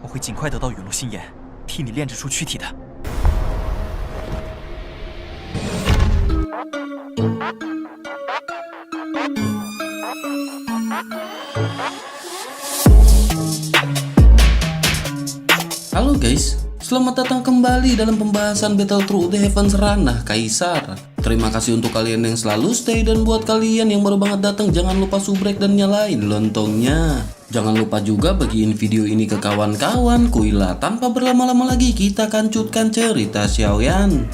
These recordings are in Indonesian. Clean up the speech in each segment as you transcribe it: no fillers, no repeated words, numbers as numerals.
我会尽快得到陨落心炎，替你炼制出躯体的。Halo guys, selamat datang kembali dalam pembahasan Battle Through the Heavens Ranah Kaisar. Terima kasih untuk kalian yang selalu stay, dan buat kalian yang baru banget datang jangan lupa subrek dan nyalain lontongnya. Jangan lupa juga bagiin video ini ke kawan-kawan. Kuilah tanpa berlama-lama lagi, kita kancutkan cerita Xiaoyan.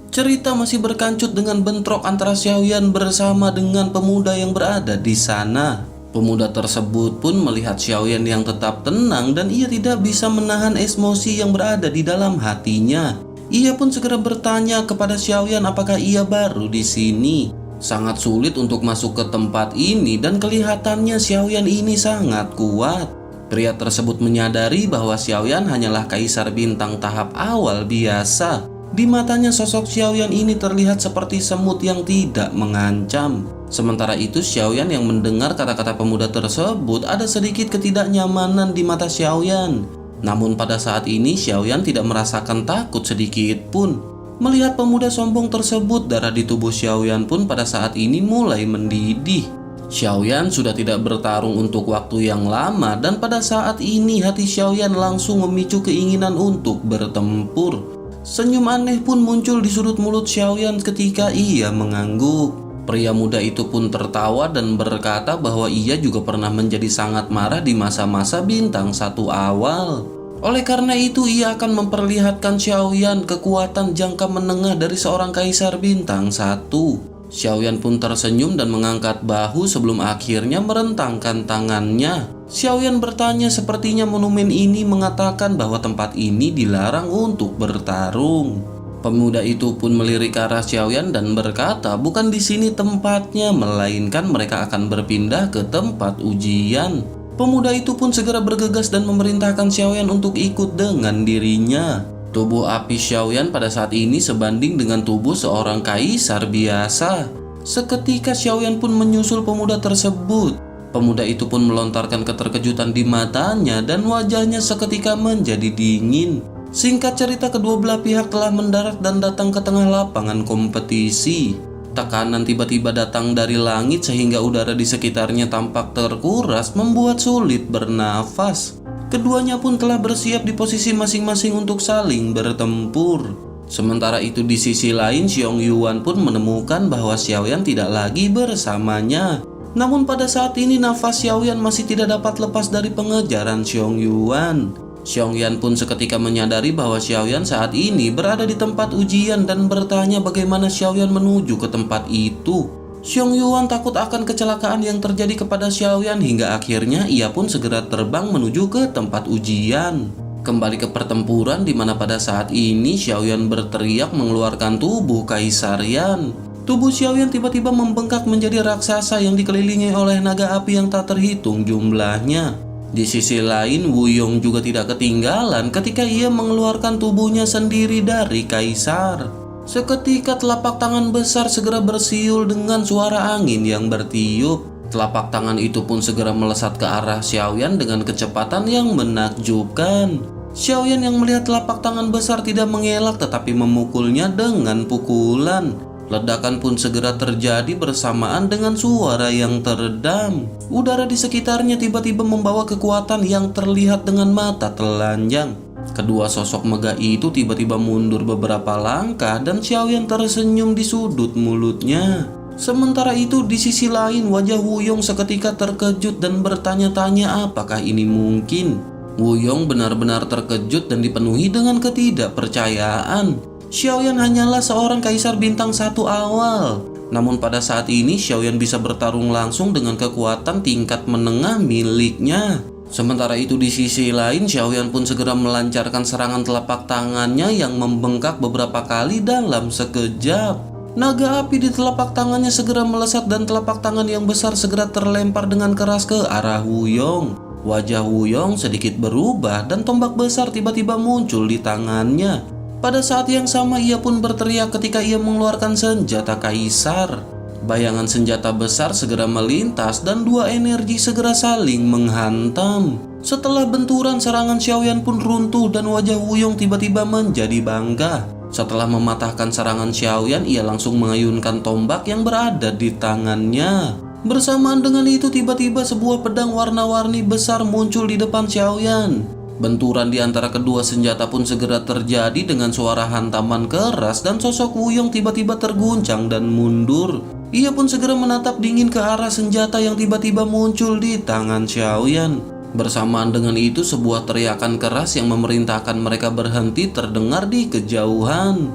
Cerita masih berkancut dengan bentrok antara Xiaoyan bersama dengan pemuda yang berada di sana. Pemuda tersebut pun melihat Xiaoyan yang tetap tenang dan ia tidak bisa menahan emosi yang berada di dalam hatinya. Ia pun segera bertanya kepada Xiaoyan apakah ia baru di sini. Sangat sulit untuk masuk ke tempat ini dan kelihatannya Xiaoyan ini sangat kuat. Pria tersebut menyadari bahwa Xiaoyan hanyalah kaisar bintang tahap awal biasa. Di matanya sosok Xiaoyan ini terlihat seperti semut yang tidak mengancam. Sementara itu Xiaoyan yang mendengar kata-kata pemuda tersebut ada sedikit ketidaknyamanan di mata Xiaoyan. Namun pada saat ini Xiaoyan tidak merasakan takut sedikit pun. Melihat pemuda sombong tersebut, darah di tubuh Xiaoyan pun pada saat ini mulai mendidih. Xiaoyan sudah tidak bertarung untuk waktu yang lama dan pada saat ini hati Xiaoyan langsung memicu keinginan untuk bertempur. Senyum aneh pun muncul di sudut mulut Xiaoyan ketika ia mengangguk. Pria muda itu pun tertawa dan berkata bahwa ia juga pernah menjadi sangat marah di masa-masa bintang satu awal. Oleh karena itu ia akan memperlihatkan Xiaoyan kekuatan jangka menengah dari seorang kaisar bintang satu. Xiaoyan pun tersenyum dan mengangkat bahu sebelum akhirnya merentangkan tangannya. Xiaoyan bertanya, sepertinya monumen ini mengatakan bahwa tempat ini dilarang untuk bertarung. Pemuda itu pun melirik ke arah Xiaoyan dan berkata, bukan di sini tempatnya, melainkan mereka akan berpindah ke tempat ujian. Pemuda itu pun segera bergegas dan memerintahkan Xiaoyan untuk ikut dengan dirinya. Tubuh api Xiaoyan pada saat ini sebanding dengan tubuh seorang kaisar biasa. Seketika Xiaoyan pun menyusul pemuda tersebut. Pemuda itu pun melontarkan keterkejutan di matanya dan wajahnya seketika menjadi dingin. Singkat cerita, kedua belah pihak telah mendarat dan datang ke tengah lapangan kompetisi. Tekanan tiba-tiba datang dari langit sehingga udara di sekitarnya tampak terkuras, membuat sulit bernafas. Keduanya pun telah bersiap di posisi masing-masing untuk saling bertempur. Sementara itu di sisi lain, Xiong Yuan pun menemukan bahwa Xiaoyan tidak lagi bersamanya. Namun pada saat ini nafas Xiaoyan masih tidak dapat lepas dari pengejaran Xiong Yuan. Xiong Yan pun seketika menyadari bahwa Xiaoyan saat ini berada di tempat ujian dan bertanya bagaimana Xiaoyan menuju ke tempat itu. Xiong Yuan takut akan kecelakaan yang terjadi kepada Xiaoyan hingga akhirnya ia pun segera terbang menuju ke tempat ujian. Kembali ke pertempuran di mana pada saat ini Xiaoyan berteriak mengeluarkan tubuh kaisarian. Tubuh Xiaoyan tiba-tiba membengkak menjadi raksasa yang dikelilingi oleh naga api yang tak terhitung jumlahnya. Di sisi lain, Wu Yong juga tidak ketinggalan ketika ia mengeluarkan tubuhnya sendiri dari kaisar. Seketika telapak tangan besar segera bersiul dengan suara angin yang bertiup. Telapak tangan itu pun segera melesat ke arah Xiaoyan dengan kecepatan yang menakjubkan. Xiaoyan yang melihat telapak tangan besar tidak mengelak tetapi memukulnya dengan pukulan. Ledakan pun segera terjadi bersamaan dengan suara yang teredam. Udara di sekitarnya tiba-tiba membawa kekuatan yang terlihat dengan mata telanjang. Kedua sosok megah itu tiba-tiba mundur beberapa langkah dan Xiaoyan tersenyum di sudut mulutnya. Sementara itu di sisi lain wajah Wu Yong seketika terkejut dan bertanya-tanya apakah ini mungkin. Wu Yong benar-benar terkejut dan dipenuhi dengan ketidakpercayaan. Xiaoyan hanyalah seorang kaisar bintang satu awal. Namun pada saat ini Xiaoyan bisa bertarung langsung dengan kekuatan tingkat menengah miliknya. Sementara itu di sisi lain Xiaoyan pun segera melancarkan serangan telapak tangannya yang membengkak beberapa kali dalam sekejap. Naga api di telapak tangannya segera melesat dan telapak tangan yang besar segera terlempar dengan keras ke arah Wu Yong. Wajah Wu Yong sedikit berubah dan tombak besar tiba-tiba muncul di tangannya. Pada saat yang sama ia pun berteriak ketika ia mengeluarkan senjata kaisar. Bayangan senjata besar segera melintas dan dua energi segera saling menghantam. Setelah benturan, serangan Xiaoyan pun runtuh dan wajah Wuyong tiba-tiba menjadi bangga. Setelah mematahkan serangan Xiaoyan, ia langsung mengayunkan tombak yang berada di tangannya. Bersamaan dengan itu, tiba-tiba sebuah pedang warna-warni besar muncul di depan Xiaoyan. Benturan di antara kedua senjata pun segera terjadi dengan suara hantaman keras dan sosok Wuyong tiba-tiba terguncang dan mundur. Ia pun segera menatap dingin ke arah senjata yang tiba-tiba muncul di tangan Xiaoyan. Bersamaan dengan itu, sebuah teriakan keras yang memerintahkan mereka berhenti terdengar di kejauhan.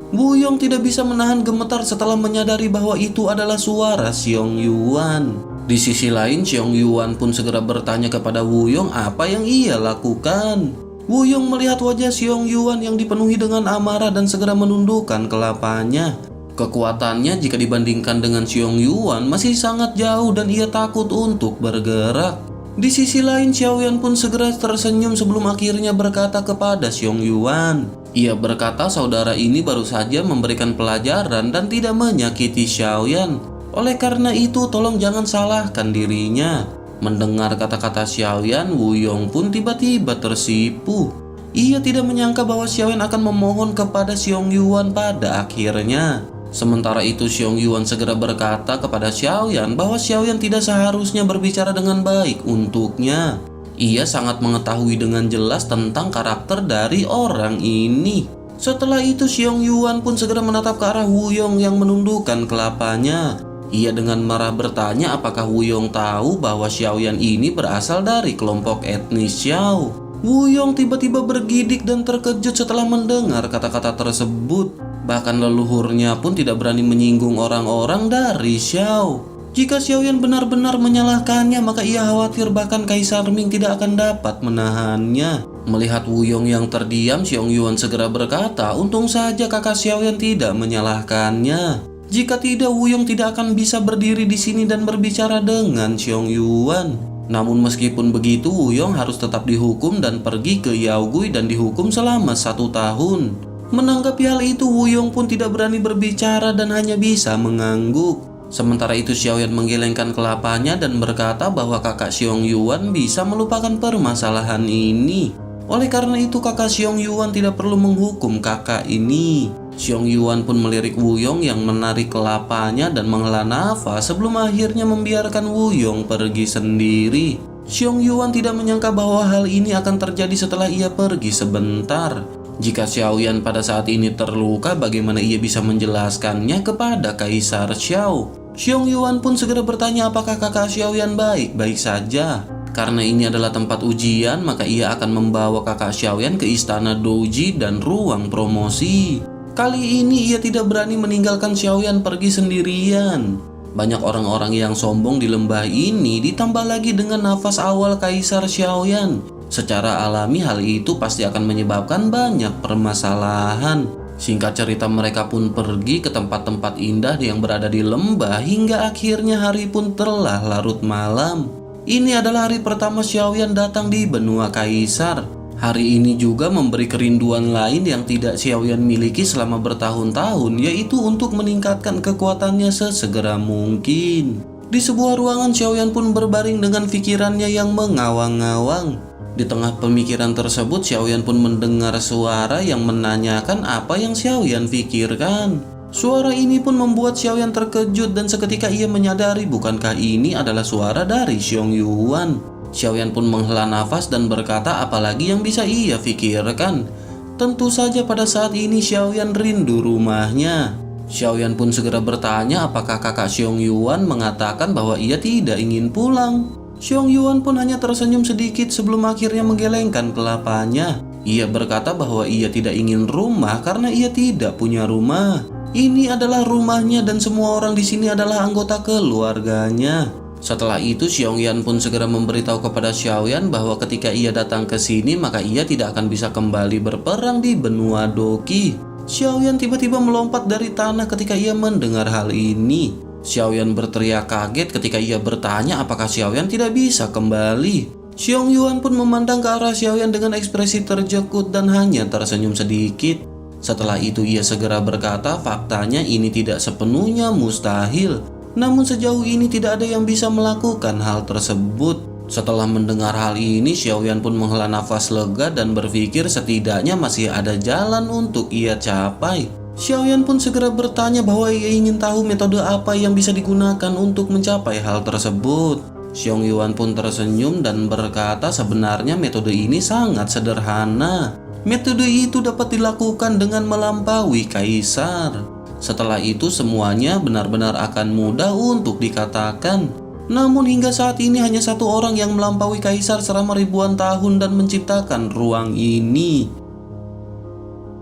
Wuyong tidak bisa menahan gemetar setelah menyadari bahwa itu adalah suara Xiong Yuan. Di sisi lain, Xiong Yuan pun segera bertanya kepada Wuyong apa yang ia lakukan. Wuyong melihat wajah Xiong Yuan yang dipenuhi dengan amarah dan segera menundukkan kelapanya. Kekuatannya jika dibandingkan dengan Xiong Yuan masih sangat jauh dan ia takut untuk bergerak. Di sisi lain, Xiaoyan pun segera tersenyum sebelum akhirnya berkata kepada Xiong Yuan. Ia berkata saudara ini baru saja memberikan pelajaran dan tidak menyakiti Xiaoyan. Oleh karena itu, tolong jangan salahkan dirinya. Mendengar kata-kata Xiaoyan, Wuyong pun tiba-tiba tersipu. Ia tidak menyangka bahwa Xiaoyan akan memohon kepada Xiong Yuan pada akhirnya. Sementara itu, Xiong Yuan segera berkata kepada Xiaoyan bahwa Xiaoyan tidak seharusnya berbicara dengan baik untuknya. Ia sangat mengetahui dengan jelas tentang karakter dari orang ini. Setelah itu, Xiong Yuan pun segera menatap ke arah Wuyong yang menundukkan kelapanya. Ia dengan marah bertanya apakah Wuyong tahu bahwa Xiaoyan ini berasal dari kelompok etnis Xiao. Wuyong tiba-tiba bergidik dan terkejut setelah mendengar kata-kata tersebut. Bahkan leluhurnya pun tidak berani menyinggung orang-orang dari Xiao. Jika Xiaoyan benar-benar menyalahkannya, maka ia khawatir bahkan Kaisar Ming tidak akan dapat menahannya. Melihat Wuyong yang terdiam, Xiong Yuan segera berkata, untung saja kakak Xiaoyan tidak menyalahkannya. Jika tidak, Wuyong tidak akan bisa berdiri di sini dan berbicara dengan Xiong Yuan. Namun meskipun begitu, Wuyong harus tetap dihukum dan pergi ke Yaogui dan dihukum selama 1 tahun. Menanggapi hal itu, Wuyong pun tidak berani berbicara dan hanya bisa mengangguk. Sementara itu, Xiaoyan menggelengkan kelapanya dan berkata bahwa kakak Xiong Yuan bisa melupakan permasalahan ini. Oleh karena itu, kakak Xiong Yuan tidak perlu menghukum kakak ini. Xiong Yuan pun melirik Wuyong yang menarik kelapanya dan menghela nafas sebelum akhirnya membiarkan Wuyong pergi sendiri. Xiong Yuan tidak menyangka bahwa hal ini akan terjadi setelah ia pergi sebentar. Jika Xiaoyan pada saat ini terluka, bagaimana ia bisa menjelaskannya kepada Kaisar Xiao? Xiong Yuan pun segera bertanya apakah kakak Xiaoyan baik-baik saja. Karena ini adalah tempat ujian, maka ia akan membawa kakak Xiaoyan ke istana Douji dan ruang promosi. Kali ini ia tidak berani meninggalkan Xiaoyan pergi sendirian. Banyak orang-orang yang sombong di lembah ini, ditambah lagi dengan nafas awal Kaisar Xiaoyan. Secara alami hal itu pasti akan menyebabkan banyak permasalahan. Singkat cerita, mereka pun pergi ke tempat-tempat indah yang berada di lembah hingga akhirnya hari pun telah larut malam. Ini adalah hari pertama Xiaoyan datang di benua Kaisar. Hari ini juga memberi kerinduan lain yang tidak Xiaoyan miliki selama bertahun-tahun, yaitu untuk meningkatkan kekuatannya sesegera mungkin. Di sebuah ruangan, Xiaoyan pun berbaring dengan pikirannya yang mengawang-awang. Di tengah pemikiran tersebut, Xiaoyan pun mendengar suara yang menanyakan apa yang Xiaoyan pikirkan. Suara ini pun membuat Xiaoyan terkejut dan seketika ia menyadari bukankah ini adalah suara dari Xiong Yuan. Xiaoyan pun menghela nafas dan berkata apalagi yang bisa ia pikirkan. Tentu saja pada saat ini Xiaoyan rindu rumahnya. Xiaoyan pun segera bertanya apakah kakak Xiong Yuan mengatakan bahwa ia tidak ingin pulang. Xiong Yuan pun hanya tersenyum sedikit sebelum akhirnya menggelengkan kelapanya. Ia berkata bahwa ia tidak ingin rumah karena ia tidak punya rumah. Ini adalah rumahnya dan semua orang di sini adalah anggota keluarganya. Setelah itu, Xiaoyan pun segera memberitahu kepada Xiaoyan bahwa ketika ia datang ke sini maka ia tidak akan bisa kembali berperang di benua Doqi. Xiaoyan tiba-tiba melompat dari tanah ketika ia mendengar hal ini. Xiaoyan berteriak kaget ketika ia bertanya apakah Xiaoyan tidak bisa kembali. Xiong Yuan pun memandang ke arah Xiaoyan dengan ekspresi terjekut dan hanya tersenyum sedikit. Setelah itu ia segera berkata faktanya ini tidak sepenuhnya mustahil. Namun sejauh ini tidak ada yang bisa melakukan hal tersebut. Setelah mendengar hal ini, Xiaoyan pun menghela nafas lega dan berpikir setidaknya masih ada jalan untuk ia capai. Xiaoyan pun segera bertanya bahwa ia ingin tahu metode apa yang bisa digunakan untuk mencapai hal tersebut. Xiong Yuan pun tersenyum dan berkata sebenarnya metode ini sangat sederhana. Metode itu dapat dilakukan dengan melampaui kaisar. Setelah itu semuanya benar-benar akan mudah untuk dikatakan. Namun hingga saat ini hanya satu orang yang melampaui kaisar selama ribuan tahun dan menciptakan ruang ini.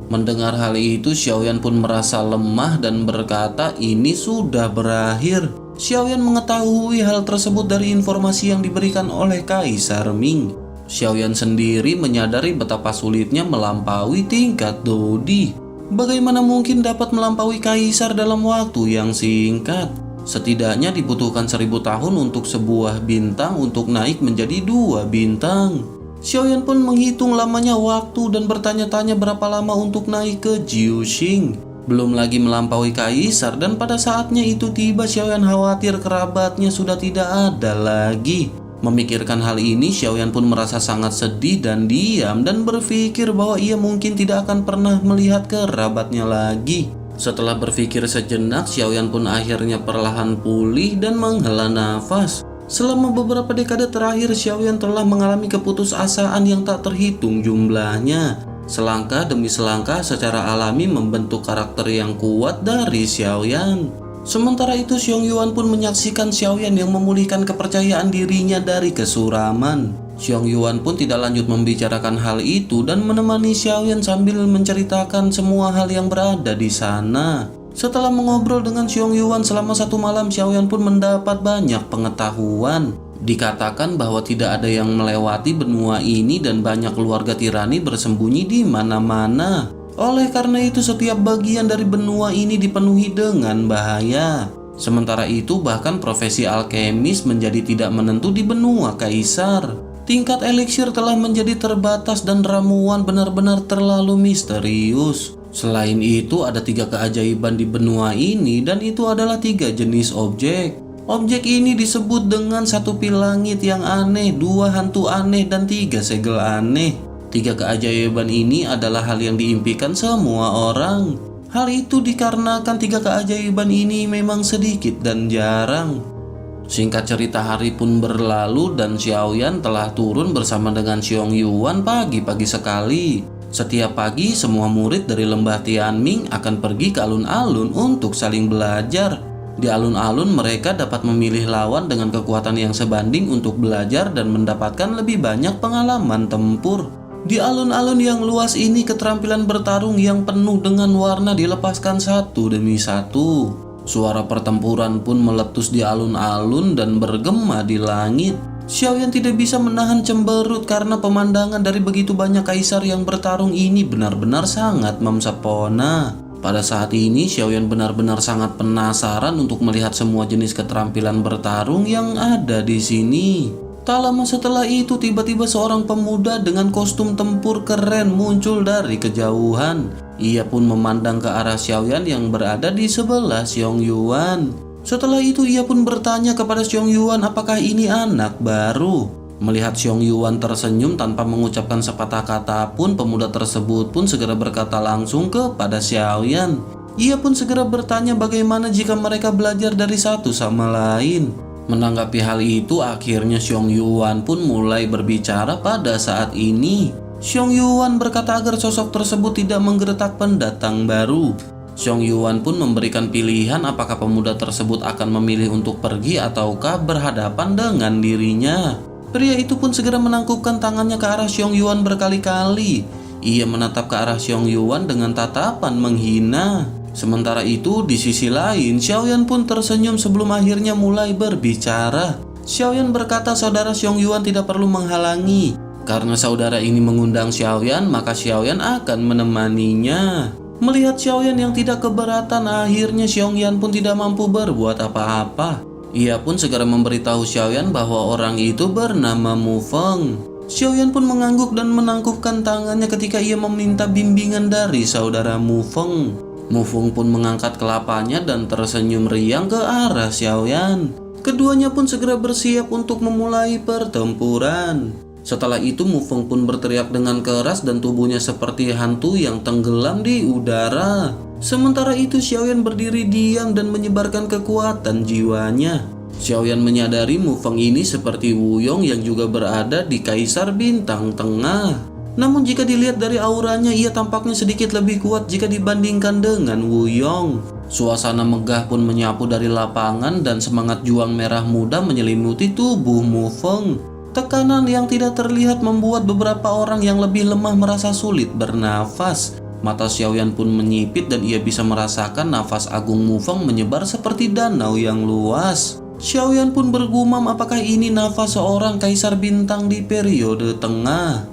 Mendengar hal itu, Xiaoyan pun merasa lemah dan berkata ini sudah berakhir. Xiaoyan mengetahui hal tersebut dari informasi yang diberikan oleh Kaisar Ming. Xiaoyan sendiri menyadari betapa sulitnya melampaui tingkat Dodi. Bagaimana mungkin dapat melampaui kaisar dalam waktu yang singkat? Setidaknya dibutuhkan 1000 tahun untuk sebuah bintang untuk naik menjadi 2 bintang. Xiaoyan pun menghitung lamanya waktu dan bertanya-tanya berapa lama untuk naik ke Jiuxing. Belum lagi melampaui kaisar, dan pada saatnya itu tiba Xiaoyan khawatir kerabatnya sudah tidak ada lagi. Memikirkan hal ini, Xiaoyan pun merasa sangat sedih dan diam dan berpikir bahwa ia mungkin tidak akan pernah melihat kerabatnya lagi. Setelah berpikir sejenak, Xiaoyan pun akhirnya perlahan pulih dan menghela nafas. Selama beberapa dekade terakhir, Xiaoyan telah mengalami keputusasaan yang tak terhitung jumlahnya. Selangkah demi selangkah secara alami membentuk karakter yang kuat dari Xiaoyan. Sementara itu, Xiong Yuan pun menyaksikan Xiaoyan yang memulihkan kepercayaan dirinya dari kesuraman. Xiong Yuan pun tidak lanjut membicarakan hal itu dan menemani Xiaoyan sambil menceritakan semua hal yang berada di sana. Setelah mengobrol dengan Xiong Yuan selama 1 malam, Xiaoyan pun mendapat banyak pengetahuan. Dikatakan bahwa tidak ada yang melewati benua ini dan banyak keluarga tirani bersembunyi di mana-mana. Oleh karena itu setiap bagian dari benua ini dipenuhi dengan bahaya. Sementara itu bahkan profesi alkemis menjadi tidak menentu di benua kaisar. Tingkat eliksir telah menjadi terbatas dan ramuan benar-benar terlalu misterius. Selain itu ada 3 keajaiban di benua ini dan itu adalah 3 jenis objek. Objek ini disebut dengan 1 pil langit yang aneh, 2 hantu aneh, dan 3 segel aneh. 3 keajaiban ini adalah hal yang diimpikan semua orang. Hal itu dikarenakan 3 keajaiban ini memang sedikit dan jarang. Singkat cerita, hari pun berlalu dan Xiaoyan telah turun bersama dengan Xiong Yuan pagi-pagi sekali. Setiap pagi semua murid dari lembah Tianming akan pergi ke alun-alun untuk saling belajar. Di alun-alun mereka dapat memilih lawan dengan kekuatan yang sebanding untuk belajar dan mendapatkan lebih banyak pengalaman tempur. Di alun-alun yang luas ini keterampilan bertarung yang penuh dengan warna dilepaskan satu demi satu. Suara pertempuran pun meletus di alun-alun dan bergema di langit. Xiaoyan tidak bisa menahan cemberut karena pemandangan dari begitu banyak kaisar yang bertarung ini benar-benar sangat memesona. Pada saat ini Xiaoyan benar-benar sangat penasaran untuk melihat semua jenis keterampilan bertarung yang ada di sini. Tak lama setelah itu tiba-tiba seorang pemuda dengan kostum tempur keren muncul dari kejauhan. Ia pun memandang ke arah Xiaoyan yang berada di sebelah Xiong Yuan. Setelah itu ia pun bertanya kepada Xiong Yuan apakah ini anak baru. Melihat Xiong Yuan tersenyum tanpa mengucapkan sepatah kata pun, pemuda tersebut pun segera berkata langsung kepada Xiaoyan. Ia pun segera bertanya bagaimana jika mereka belajar dari satu sama lain. Menanggapi hal itu, akhirnya Xiong Yuan pun mulai berbicara pada saat ini. Xiong Yuan berkata agar sosok tersebut tidak menggertak pendatang baru. Xiong Yuan pun memberikan pilihan apakah pemuda tersebut akan memilih untuk pergi ataukah berhadapan dengan dirinya. Pria itu pun segera menangkupkan tangannya ke arah Xiong Yuan berkali-kali. Ia menatap ke arah Xiong Yuan dengan tatapan menghina. Sementara itu, di sisi lain, Xiaoyan pun tersenyum sebelum akhirnya mulai berbicara. Xiaoyan berkata saudara Xiong Yuan tidak perlu menghalangi. Karena saudara ini mengundang Xiaoyan, maka Xiaoyan akan menemaninya. Melihat Xiaoyan yang tidak keberatan, akhirnya Xiong Yan pun tidak mampu berbuat apa-apa. Ia pun segera memberitahu Xiaoyan bahwa orang itu bernama Mu Feng. Xiaoyan pun mengangguk dan menangkupkan tangannya ketika ia meminta bimbingan dari saudara Mufeng. Mufeng pun mengangkat kelapanya dan tersenyum riang ke arah Xiaoyan. Keduanya pun segera bersiap untuk memulai pertempuran. Setelah itu Mufeng pun berteriak dengan keras dan tubuhnya seperti hantu yang tenggelam di udara. Sementara itu Xiaoyan berdiri diam dan menyebarkan kekuatan jiwanya. Xiaoyan menyadari Mufeng ini seperti Wuyong yang juga berada di Kaisar Bintang Tengah. Namun jika dilihat dari auranya, ia tampaknya sedikit lebih kuat jika dibandingkan dengan Wuyong. Suasana megah pun menyapu dari lapangan dan semangat juang merah muda menyelimuti tubuh Mufeng. Tekanan yang tidak terlihat membuat beberapa orang yang lebih lemah merasa sulit bernafas. Mata Xiaoyan pun menyipit dan ia bisa merasakan nafas agung Mufeng menyebar seperti danau yang luas. Xiaoyan pun bergumam apakah ini nafas seorang kaisar bintang di periode tengah.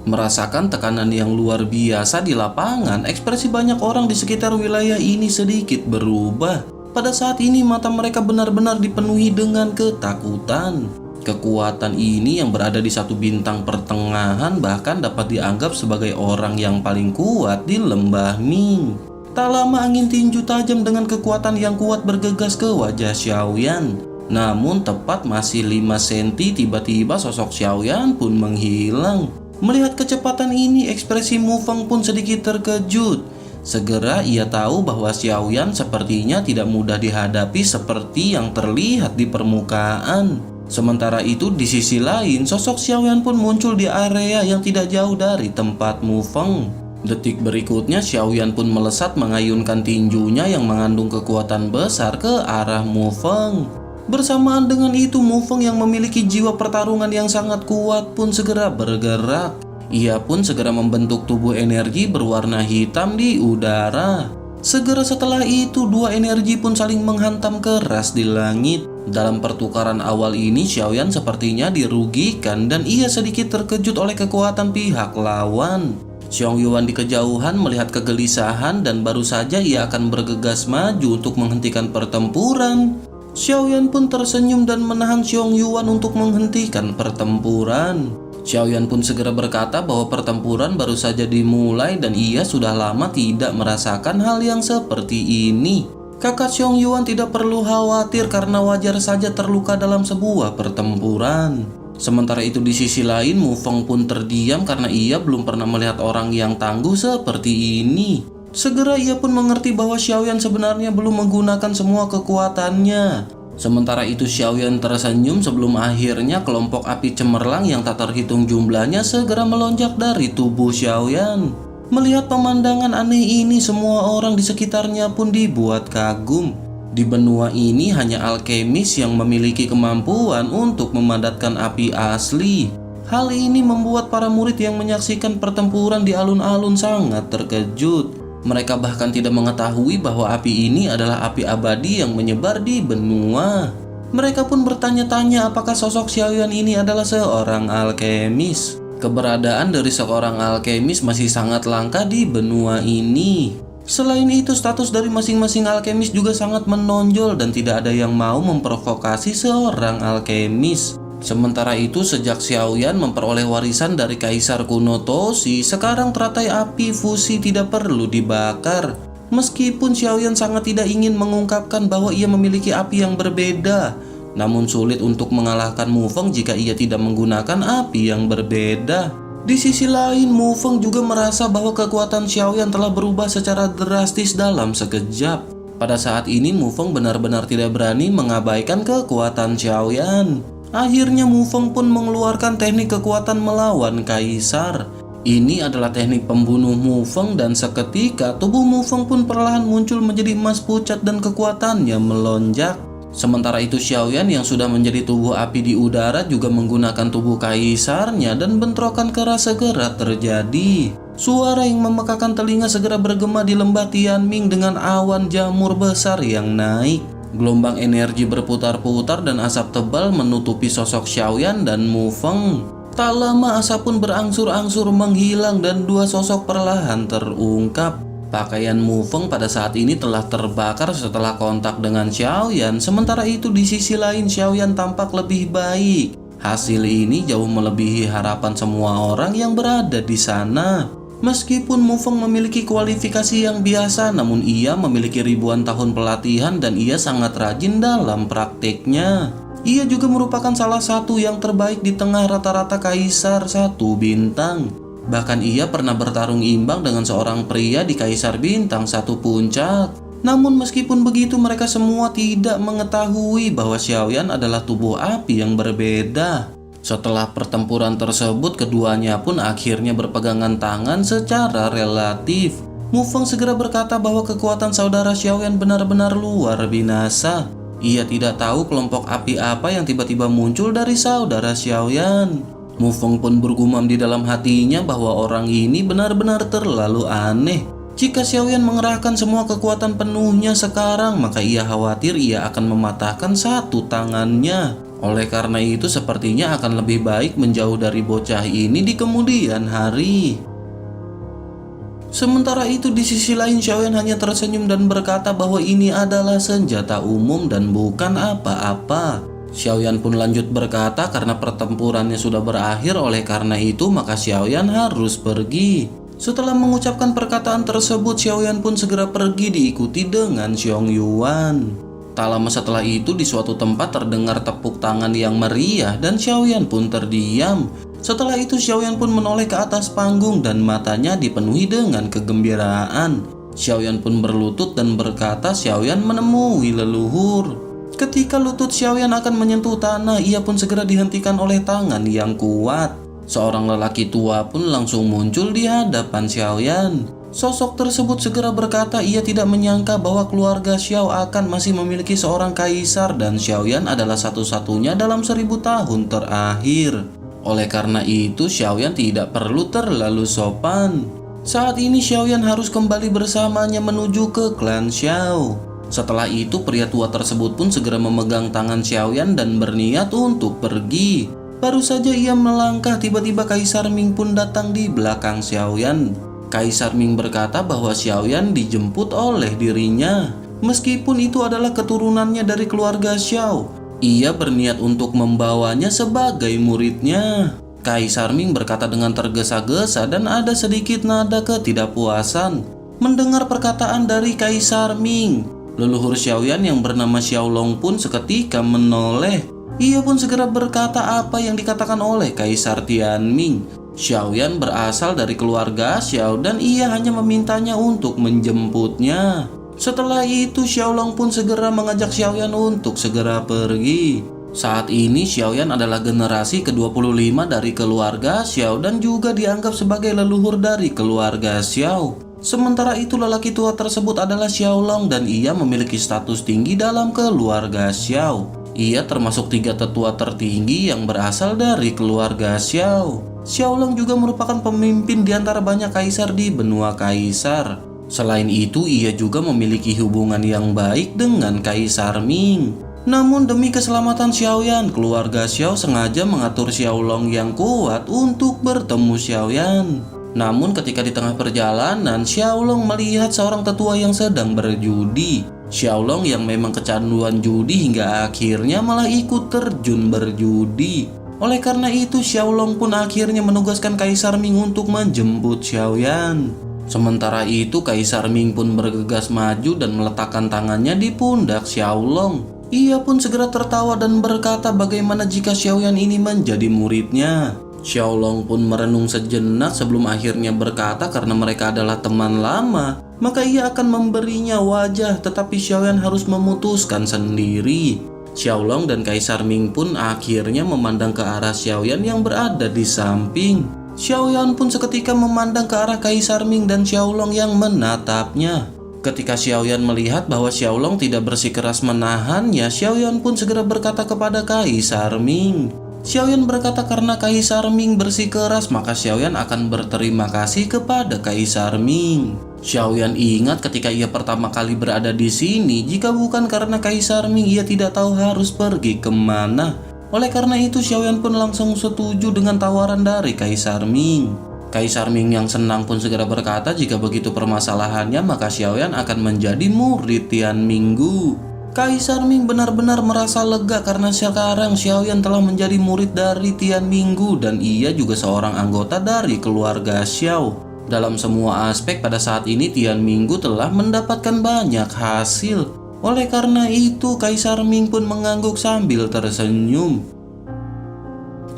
Merasakan tekanan yang luar biasa di lapangan, ekspresi banyak orang di sekitar wilayah ini sedikit berubah. Pada saat ini mata mereka benar-benar dipenuhi dengan ketakutan. Kekuatan ini yang berada di satu bintang pertengahan bahkan dapat dianggap sebagai orang yang paling kuat di lembah Ming. Tak lama angin tinju tajam dengan kekuatan yang kuat bergegas ke wajah Xiaoyan. Namun tepat masih 5 cm tiba-tiba sosok Xiaoyan pun menghilang. Melihat kecepatan ini, ekspresi Mufeng pun sedikit terkejut. Segera ia tahu bahwa Xiaoyan sepertinya tidak mudah dihadapi seperti yang terlihat di permukaan. Sementara itu di sisi lain, sosok Xiaoyan pun muncul di area yang tidak jauh dari tempat Mufeng. Detik berikutnya Xiaoyan pun melesat mengayunkan tinjunya yang mengandung kekuatan besar ke arah Mufeng. Bersamaan dengan itu Mufeng yang memiliki jiwa pertarungan yang sangat kuat pun segera bergerak. Ia pun segera membentuk tubuh energi berwarna hitam di udara. Segera setelah itu dua energi pun saling menghantam keras di langit. Dalam pertukaran awal ini Xiaoyan sepertinya dirugikan dan ia sedikit terkejut oleh kekuatan pihak lawan. Xiong Yuan di kejauhan melihat kegelisahan dan baru saja ia akan bergegas maju untuk menghentikan pertempuran. Xiaoyan pun tersenyum dan menahan Xiong Yuan untuk menghentikan pertempuran. Xiaoyan pun segera berkata bahwa pertempuran baru saja dimulai dan ia sudah lama tidak merasakan hal yang seperti ini. Kakak Xiong Yuan tidak perlu khawatir karena wajar saja terluka dalam sebuah pertempuran. Sementara itu di sisi lain Mufeng pun terdiam karena ia belum pernah melihat orang yang tangguh seperti ini. Segera ia pun mengerti bahwa Xiaoyan sebenarnya belum menggunakan semua kekuatannya. Sementara itu Xiaoyan tersenyum sebelum akhirnya kelompok api cemerlang yang tak terhitung jumlahnya segera melonjak dari tubuh Xiaoyan. Melihat pemandangan aneh ini semua orang di sekitarnya pun dibuat kagum. Di benua ini hanya alkemis yang memiliki kemampuan untuk memadatkan api asli. Hal ini membuat para murid yang menyaksikan pertempuran di alun-alun sangat terkejut. Mereka bahkan tidak mengetahui bahwa api ini adalah api abadi yang menyebar di benua. Mereka pun bertanya-tanya apakah sosok Xiaoyan ini adalah seorang alkemis. Keberadaan dari seorang alkemis masih sangat langka di benua ini. Selain itu, status dari masing-masing alkemis juga sangat menonjol dan tidak ada yang mau memprovokasi seorang alkemis. Sementara itu, sejak Xiaoyan memperoleh warisan dari Kaisar kuno Toshi, sekarang teratai api fusi tidak perlu dibakar. Meskipun Xiaoyan sangat tidak ingin mengungkapkan bahwa ia memiliki api yang berbeda, namun sulit untuk mengalahkan Mufeng jika ia tidak menggunakan api yang berbeda. Di sisi lain, Mufeng juga merasa bahwa kekuatan Xiaoyan telah berubah secara drastis dalam sekejap. Pada saat ini, Mufeng benar-benar tidak berani mengabaikan kekuatan Xiaoyan. Akhirnya Mufeng pun mengeluarkan teknik kekuatan melawan Kaisar. Ini adalah teknik pembunuh Mufeng dan seketika tubuh Mufeng pun perlahan muncul menjadi emas pucat dan kekuatannya melonjak. Sementara itu Xiaoyan yang sudah menjadi tubuh api di udara juga menggunakan tubuh kaisarnya dan bentrokan keras segera terjadi. Suara yang memekakan telinga segera bergema di lembah Tianming dengan awan jamur besar yang naik. Gelombang energi berputar-putar dan asap tebal menutupi sosok Xiaoyan dan Mufeng. Tak lama asap pun berangsur-angsur menghilang dan dua sosok perlahan terungkap. Pakaian Mufeng pada saat ini telah terbakar setelah kontak dengan Xiaoyan. Sementara itu di sisi lain Xiaoyan tampak lebih baik. Hasil ini jauh melebihi harapan semua orang yang berada di sana. Meskipun Mufeng memiliki kualifikasi yang biasa, namun ia memiliki ribuan tahun pelatihan dan ia sangat rajin dalam prakteknya. Ia juga merupakan salah satu yang terbaik di tengah rata-rata kaisar 1 bintang. Bahkan ia pernah bertarung imbang dengan seorang pria di kaisar bintang 1 puncak. Namun meskipun begitu, mereka semua tidak mengetahui bahwa Xiaoyan adalah tubuh api yang berbeda. Setelah pertempuran tersebut, keduanya pun akhirnya berpegangan tangan secara relatif. Mufeng segera berkata bahwa kekuatan saudara Xiaoyan benar-benar luar binasa. Ia tidak tahu kelompok api apa yang tiba-tiba muncul dari saudara Xiaoyan. Mufeng pun bergumam di dalam hatinya bahwa orang ini benar-benar terlalu aneh. Jika Xiaoyan mengerahkan semua kekuatan penuhnya sekarang, maka ia khawatir ia akan mematahkan satu tangannya. Oleh karena itu, sepertinya akan lebih baik menjauh dari bocah ini di kemudian hari. Sementara itu, di sisi lain Xiaoyan hanya tersenyum dan berkata bahwa ini adalah senjata umum dan bukan apa-apa. Xiaoyan pun lanjut berkata karena pertempurannya sudah berakhir, oleh karena itu maka Xiaoyan harus pergi. Setelah mengucapkan perkataan tersebut, Xiaoyan pun segera pergi diikuti dengan Xiong Yuan. Tak lama setelah itu, di suatu tempat terdengar tepuk tangan yang meriah dan Xiaoyan pun terdiam. Setelah itu Xiaoyan pun menoleh ke atas panggung dan matanya dipenuhi dengan kegembiraan. Xiaoyan pun berlutut dan berkata Xiaoyan menemui leluhur. Ketika lutut Xiaoyan akan menyentuh tanah, ia pun segera dihentikan oleh tangan yang kuat. Seorang lelaki tua pun langsung muncul di hadapan Xiaoyan. Sosok tersebut segera berkata ia tidak menyangka bahwa keluarga Xiao akan masih memiliki seorang kaisar dan Xiaoyan adalah satu-satunya dalam 1000 tahun terakhir. Oleh karena itu Xiaoyan tidak perlu terlalu sopan. Saat ini Xiaoyan harus kembali bersamanya menuju ke klan Xiao. Setelah itu pria tua tersebut pun segera memegang tangan Xiaoyan dan berniat untuk pergi. Baru saja ia melangkah, tiba-tiba Kaisar Ming pun datang di belakang Xiaoyan. Kaisar Ming berkata bahwa Xiaoyan dijemput oleh dirinya. Meskipun itu adalah keturunannya dari keluarga Xiao, ia berniat untuk membawanya sebagai muridnya. Kaisar Ming berkata dengan tergesa-gesa dan ada sedikit nada ketidakpuasan. Mendengar perkataan dari Kaisar Ming, leluhur Xiaoyan yang bernama Xiaolong pun seketika menoleh. Ia pun segera berkata apa yang dikatakan oleh Kaisar Tianming. Xiaoyan berasal dari keluarga Xiao dan ia hanya memintanya untuk menjemputnya. Setelah itu Xiaolong pun segera mengajak Xiaoyan untuk segera pergi. Saat ini Xiaoyan adalah generasi ke-25 dari keluarga Xiao dan juga dianggap sebagai leluhur dari keluarga Xiao. Sementara itu lelaki tua tersebut adalah Xiaolong dan ia memiliki status tinggi dalam keluarga Xiao. Ia termasuk 3 tetua tertinggi yang berasal dari keluarga Xiao. Xiaolong juga merupakan pemimpin di antara banyak kaisar di benua kaisar. Selain itu, ia juga memiliki hubungan yang baik dengan Kaisar Ming. Namun demi keselamatan Xiaoyan, keluarga Xiao sengaja mengatur Xiaolong yang kuat untuk bertemu Xiaoyan. Namun ketika di tengah perjalanan, Xiaolong melihat seorang tetua yang sedang berjudi. Xiaolong yang memang kecanduan judi hingga akhirnya malah ikut terjun berjudi. Oleh karena itu Xiaolong pun akhirnya menugaskan Kaisar Ming untuk menjemput Xiaoyan. Sementara itu Kaisar Ming pun bergegas maju dan meletakkan tangannya di pundak Xiaolong. Ia pun segera tertawa dan berkata bagaimana jika Xiaoyan ini menjadi muridnya. Xiaolong pun merenung sejenak sebelum akhirnya berkata karena mereka adalah teman lama, maka ia akan memberinya wajah, tetapi Xiaoyan harus memutuskan sendiri. Xiaolong dan Kaisar Ming pun akhirnya memandang ke arah Xiaoyan yang berada di samping. Xiaoyan pun seketika memandang ke arah Kaisar Ming dan Xiaolong yang menatapnya. Ketika Xiaoyan melihat bahwa Xiaolong tidak bersikeras menahannya, Xiaoyan pun segera berkata kepada Kaisar Ming. Xiaoyan berkata karena Kaisar Ming bersikeras maka Xiaoyan akan berterima kasih kepada Kaisar Ming. Xiaoyan ingat ketika ia pertama kali berada di sini, jika bukan karena Kaisar Ming ia tidak tahu harus pergi kemana. Oleh karena itu Xiaoyan pun langsung setuju dengan tawaran dari Kaisar Ming. Kaisar Ming yang senang pun segera berkata jika begitu permasalahannya maka Xiaoyan akan menjadi murid Tian Minggu. Kaisar Ming benar-benar merasa lega karena sekarang Xiaoyan telah menjadi murid dari Tian Minggu dan ia juga seorang anggota dari keluarga Xiao. Dalam semua aspek pada saat ini Tian Minggu telah mendapatkan banyak hasil. Oleh karena itu Kaisar Ming pun mengangguk sambil tersenyum.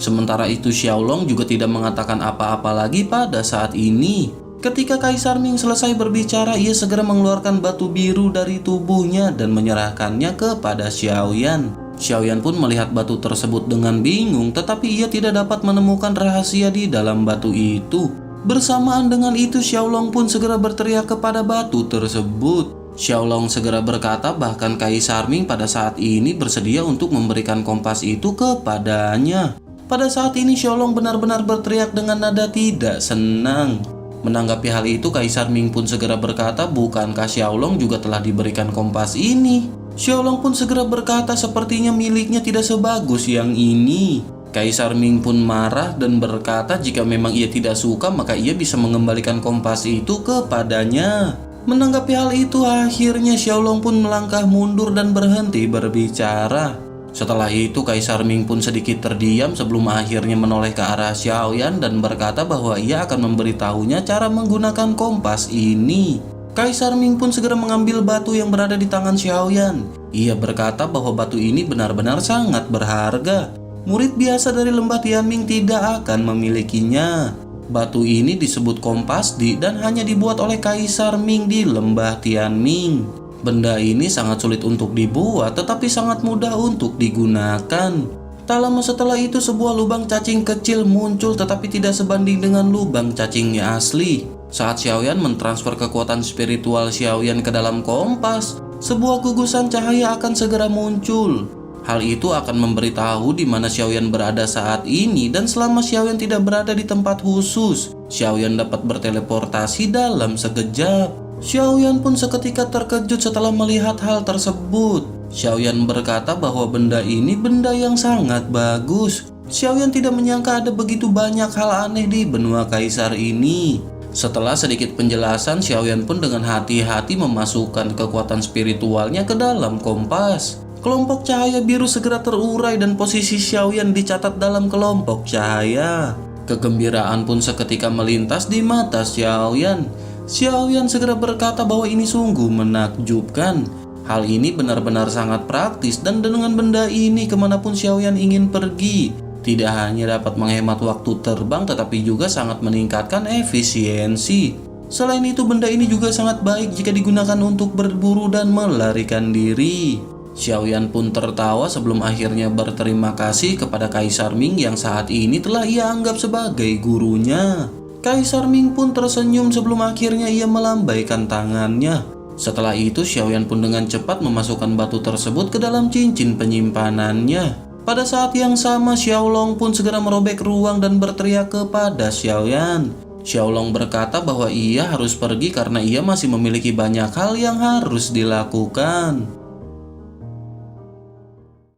Sementara itu Xiaolong juga tidak mengatakan apa-apa lagi pada saat ini. Ketika Kaisar Ming selesai berbicara, ia segera mengeluarkan batu biru dari tubuhnya dan menyerahkannya kepada Xiaoyan. Xiaoyan pun melihat batu tersebut dengan bingung, tetapi ia tidak dapat menemukan rahasia di dalam batu itu. Bersamaan dengan itu Xiaolong pun segera berteriak kepada batu tersebut. Xiaolong segera berkata bahkan Kaisar Ming pada saat ini bersedia untuk memberikan kompas itu kepadanya. Pada saat ini Xiaolong benar-benar berteriak dengan nada tidak senang. Menanggapi hal itu Kaisar Ming pun segera berkata bukankah Xiaolong juga telah diberikan kompas ini? Xiaolong pun segera berkata sepertinya miliknya tidak sebagus yang ini. Kaisar Ming pun marah dan berkata jika memang ia tidak suka maka ia bisa mengembalikan kompas itu kepadanya. Menanggapi hal itu akhirnya Xiaolong pun melangkah mundur dan berhenti berbicara. Setelah itu Kaisar Ming pun sedikit terdiam sebelum akhirnya menoleh ke arah Xiaoyan dan berkata bahwa ia akan memberitahunya cara menggunakan kompas ini. Kaisar Ming pun segera mengambil batu yang berada di tangan Xiaoyan. Ia berkata bahwa batu ini benar-benar sangat berharga. Murid biasa dari lembah Tianming tidak akan memilikinya. Batu ini disebut kompas dan hanya dibuat oleh Kaisar Ming di lembah Tianming. Benda ini sangat sulit untuk dibuat tetapi sangat mudah untuk digunakan. Tak lama setelah itu sebuah lubang cacing kecil muncul tetapi tidak sebanding dengan lubang cacingnya asli. Saat Xiaoyan mentransfer kekuatan spiritual Xiaoyan ke dalam kompas, sebuah gugusan cahaya akan segera muncul. Hal itu akan memberitahu di mana Xiaoyan berada saat ini dan selama Xiaoyan tidak berada di tempat khusus, Xiaoyan dapat berteleportasi dalam sekejap. Xiaoyan pun seketika terkejut setelah melihat hal tersebut. Xiaoyan berkata bahwa benda ini benda yang sangat bagus. Xiaoyan tidak menyangka ada begitu banyak hal aneh di benua kaisar ini. Setelah sedikit penjelasan, Xiaoyan pun dengan hati-hati memasukkan kekuatan spiritualnya ke dalam kompas. Kelompok cahaya biru segera terurai dan posisi Xiaoyan dicatat dalam kelompok cahaya. Kegembiraan pun seketika melintas di mata Xiaoyan. Xiaoyan segera berkata bahwa ini sungguh menakjubkan. Hal ini benar-benar sangat praktis dan dengan benda ini kemanapun Xiaoyan ingin pergi. Tidak hanya dapat menghemat waktu terbang tetapi juga sangat meningkatkan efisiensi. Selain itu benda ini juga sangat baik jika digunakan untuk berburu dan melarikan diri. Xiaoyan pun tertawa sebelum akhirnya berterima kasih kepada Kaisar Ming yang saat ini telah ia anggap sebagai gurunya. Kaisar Ming pun tersenyum sebelum akhirnya ia melambaikan tangannya. Setelah itu Xiaoyan pun dengan cepat memasukkan batu tersebut ke dalam cincin penyimpanannya. Pada saat yang sama Xiaolong pun segera merobek ruang dan berteriak kepada Xiaoyan. Xiaolong berkata bahwa ia harus pergi karena ia masih memiliki banyak hal yang harus dilakukan.